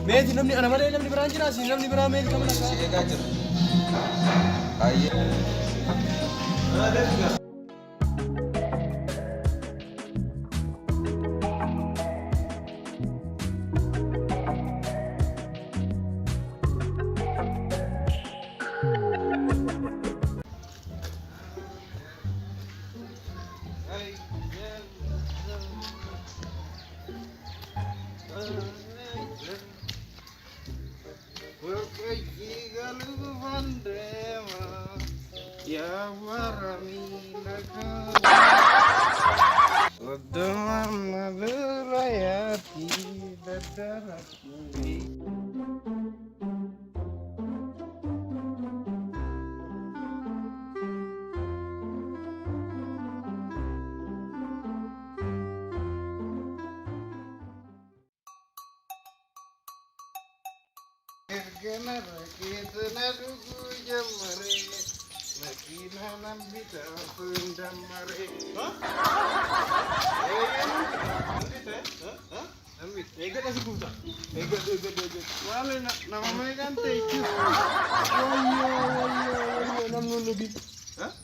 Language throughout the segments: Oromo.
Meeti namni ana malee namni biraan jira si namni biraa meeti kamala ka eegaa jira. Ayye.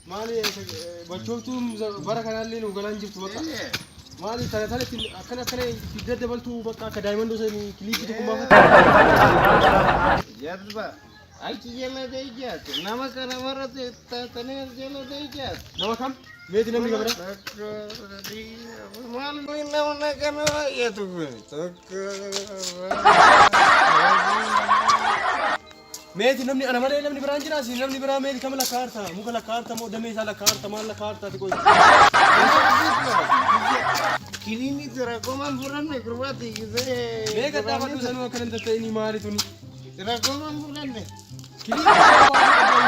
Mali bachotum barakanallee nu galan jirtu bakka mali tana akkana fidda baltu bakka ka diamond sen clip tu kuma jadba aiki jela deijat nama kana marate tane jela deijat nama kam meti namni gabara mal nama kana ya tu meeti namni ana malee namni biraan jira si namni biraa meeti kamala kaarta muka la kaarta mo dame isa la kaarta mal la kaarta tiko kilini tera koman buranne kurwati gize mega tabatu sanu akanan tatini mali tuni tera koman buranne kilini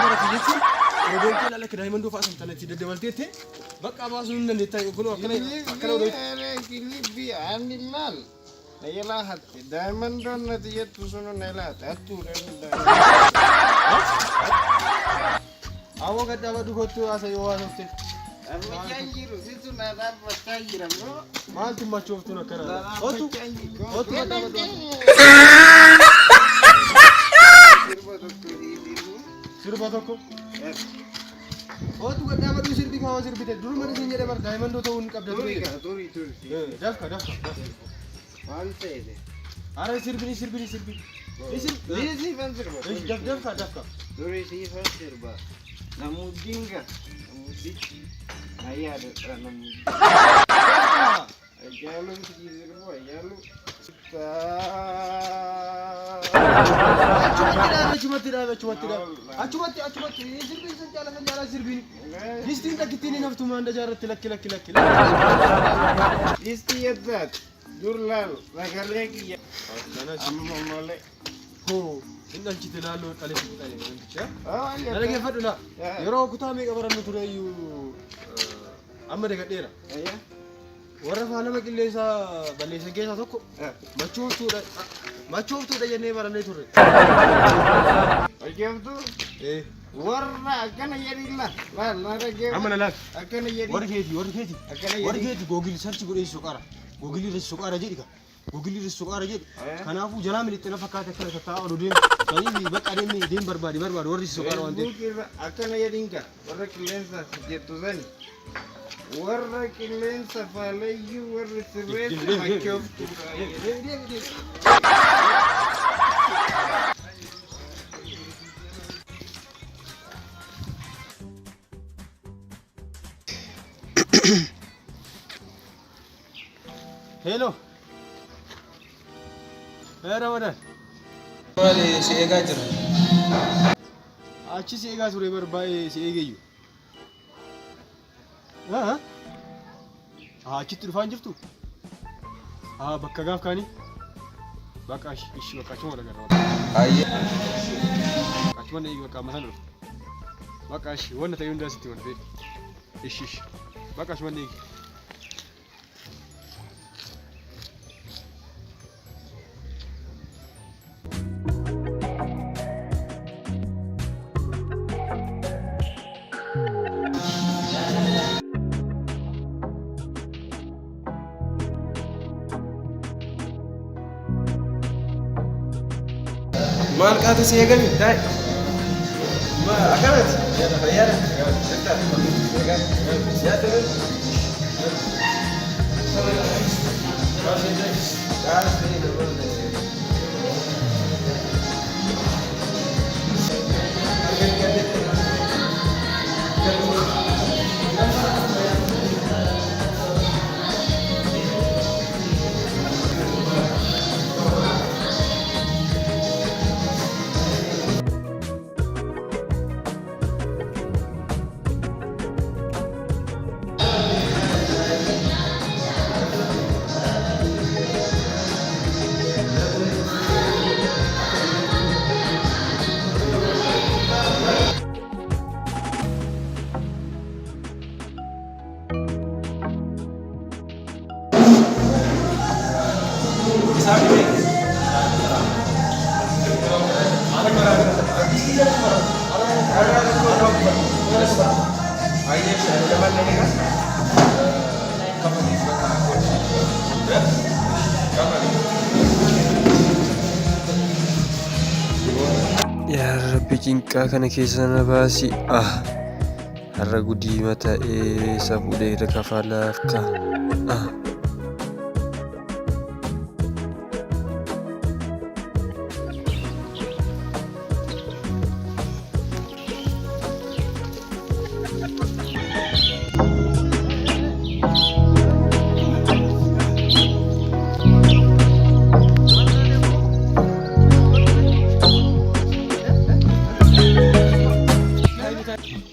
bara kilisi rodon kala la diamond fa asam tanati de devaltete bakka basun nan deta kuno akana do kilini animal Nayla hat diamond don na diet tusuno nayla atu ren awo gadda wadu gotu asa yo wasofte amma jangiru situ na da patangira bro malti machoftu na kara otu gadda wadu sirba tokko otu gadda wadu sirbi ka sirbi te dur mari sinjere bar diamond to un qabda tori dafka Mantede. Ara sirbini. Lezi fan sirba. Dafka. Dori si fan sirba. Namudinga. Ayah ada namudinga. Jalu si sirba, jalu. Cuma tidak. Sirbini senjala sirbini. Distin tak kitini naftu manda jarat laki. Disti yadat. Durlal, lagarleki ya. Amma male. Ho, indan citilalo kale kitale mancha. Ah, ya. Nalage fadula. Yoro kutame gabaran turayu. Amma daga dera. Ayya. Warra fala makillesa balesa gesa tokko. Machoftu da yene barane turre. Ajamtu? Warra akana yarilla. La rage. Amma la. Akana yari. Wargeti. Wargeti gogil search gure sukara. Gogili risukara jedika. Kanafu jala milite na fakata kala ta odin. Tani bakka dem barbadi warri sukara wante. Akana yadinka. Warra kilensa jetuzani. Warra kilensa falayu warra sirret makoftu. Hello. Hey Ramadan. Wali si ega jira. Achi si ega sure barbae si egeyu. Ha? Achi turfan jirtu. Bakka gaaf kani. Bakka ishi bakka chuma daga rawa. Ayye. Achuma ne bakka masan. Bakka ishi wannan tayi unda siti wannan. Ishi. Bakka chuma ne. maal qaata si eegami taa'e akkanatti fayyaadha yaa rabbi cinqaa kana keessa na baasi har'a gudiima ta'ee isa fuudhee kafalaaf ka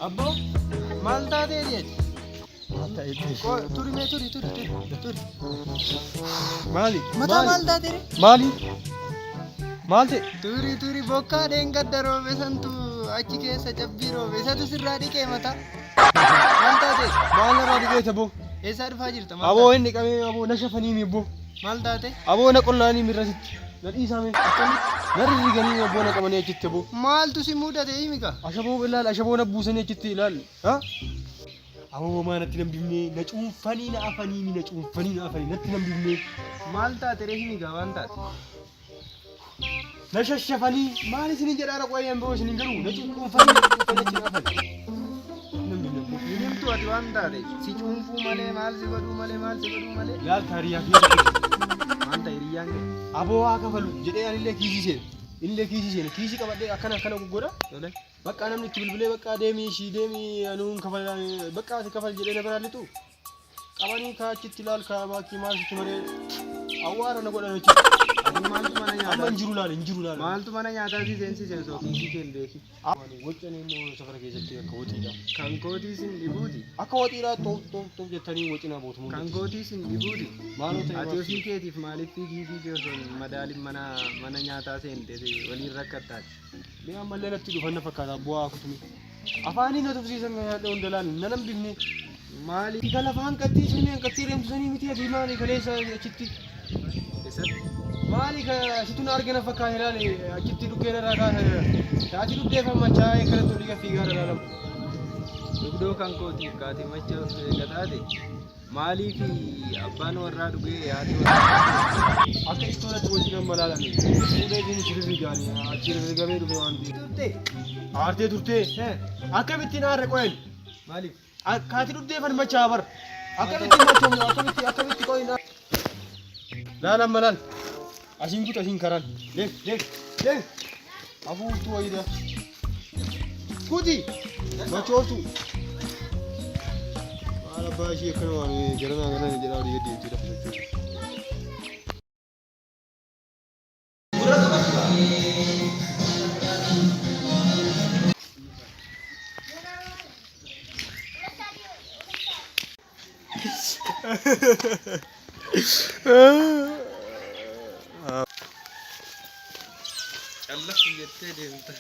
Abbo, maal taatee jechuudha? Turi. maali Mataa maal taatee? maali maal ta'e Turi bokkaa dheengadda roobe santu achi keessa cabbii roobe isatu sirraa dhiqee mataa. Maal taatee? maal narraa dhiqeeta boo Eessaa dhufaa jirta? aboo inni qabee aboo na shafanii boo Maal taatee? aboo na qollaanii mirrasitti na dhiisaame narri riganii aboo na qabanii achitti boo Maaltu si mudate himika? ashaboo ilaal ashaboo na buusanii achitti ilaal aboo maanatti nan bifnee na cuunfanii na afanii natti nan bifnee Maal taate ree himika waan taate? na shashafanii maal isin jedhaa qoyyan biroo isin garuu na cuunfanii achi na afanii Himtu ati waan taate si cuunfuu malee maal si godhuu malee yaal taariyaa fi maal ta'e hiriyyaan kee? aboo haa kafalu jedhee anillee kiisii kiisii qabadhee akkana goggoodha bakka namni itti bilbilee bakka deemii anuun kafal bakka ati kafal jedhee na biraa lixu qabanii kaachitti ilaal baakii maal sitti malee awwaara na godhan jechuudha. Maaltu mana nyaataa? Amma hin jiru laal. Maaltu mana nyaataa si seensisee soo kiisii kee hin beeki? Wacanii immoo safara keessatti akka waxiidha. Kan kootii sin dhibuuti? Akka waxiidha tom jettanii wacina bootumuu. Kan kootii sin dhibuuti? Maaloo ta'e Ati ofii keetiif maaliif kiisii kee osoo madaalin mana nyaataa seente waliin rakkattaati? Mee ammallee natti dhufanna fakkaata bu'aa kutumi. Afaanii na tufsiisan nyaadha hundalaan nanan bifne. Maali? Tika lafa hanqattii reemtusanii miti ati maali kaleessa achitti. Maali situn argina fakkaata ilaali achitti dhukkeen irraa kaasa taati dhudheeffama chaa'ee kanatti olii fiigaa ilaalamu. Dugdoo kan kootiif kaatee macha gataate maaliif abbaan warraa dhugee yaaduu akka istoolatti wajjin amma ilaalanii fuudhee fi sirrii gaanii achi rirgamee dhufe waan ta'eef. Aartee turtee akkamittiin aarre qo'een maaliif? Kaati dhudheeffan machaa bar akkamitti qo'een laal amma laal asiin kutu asiin karaan deem hafuurtuu wayiidha kuti machoortu maal abbaa ishee akkana waan garanaa jedhaa olii gadi jechuudha. Allah yettee deemta.